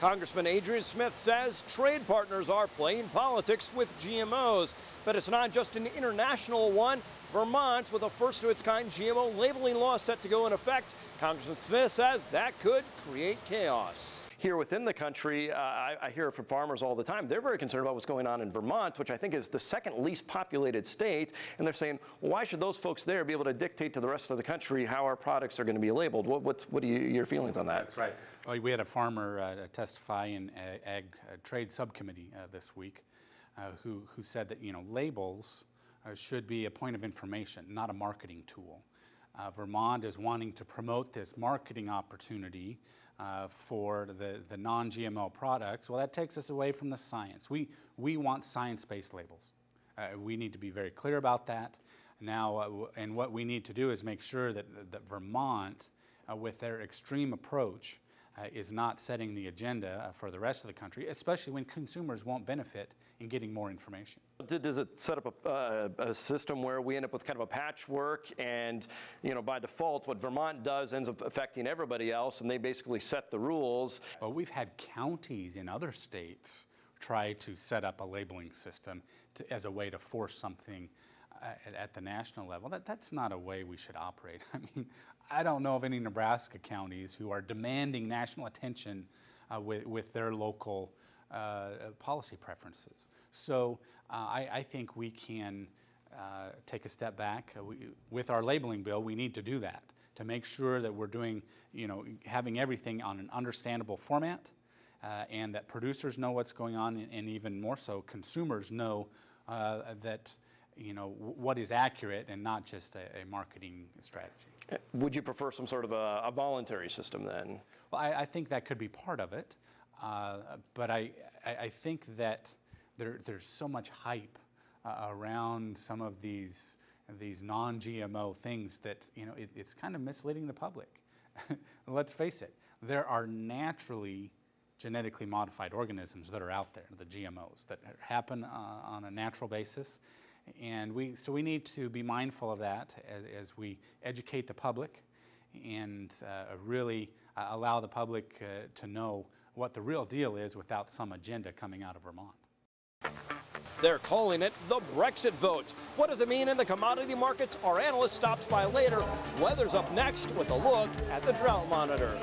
Congressman Adrian Smith says trade partners are playing politics with GMOs. But it's not just an international one. Vermont, with a first-of-its-kind GMO labeling law set to go in effect, Congressman Smith says that could create chaos. Here within the country, I hear from farmers all the time. They're very concerned about what's going on in Vermont, which I think is the second least populated state. And they're saying, well, why should those folks there be able to dictate to the rest of the country how our products are going to be labeled? What are your feelings on that? That's right. Well, we had a farmer testify in Ag Trade Subcommittee this week who said that, labels should be a point of information, not a marketing tool. Vermont is wanting to promote this marketing opportunity for the non-GMO products. Well, that takes us away from the science. We want science-based labels. We need to be very clear about that. Now, and what we need to do is make sure that Vermont, with their extreme approach, is not setting the agenda for the rest of the country, especially when consumers won't benefit in getting more information. Does it set up a system where we end up with kind of a patchwork and, by default, what Vermont does ends up affecting everybody else and they basically set the rules? Well, we've had counties in other states try to set up a labeling system as a way to force something at the national level. That's not a way we should operate. I mean, I don't know of any Nebraska counties who are demanding national attention with their local policy preferences. So I think we can take a step back. With our labeling bill, we need to do that to make sure that we're doing, having everything on an understandable format and that producers know what's going on, and even more so, consumers know that what is accurate and not just a marketing strategy. Would you prefer some sort of a voluntary system then? Well, I think that could be part of it, but I think that there's so much hype around some of these non-GMO things that it's kind of misleading the public. Let's face it, there are naturally genetically modified organisms that are out there, the GMOs, that happen on a natural basis. And so we need to be mindful of that as we educate the public and really allow the public to know what the real deal is without some agenda coming out of Vermont. They're calling it the Brexit vote. What does it mean in the commodity markets? Our analyst stops by later. Weather's up next with a look at the drought monitor.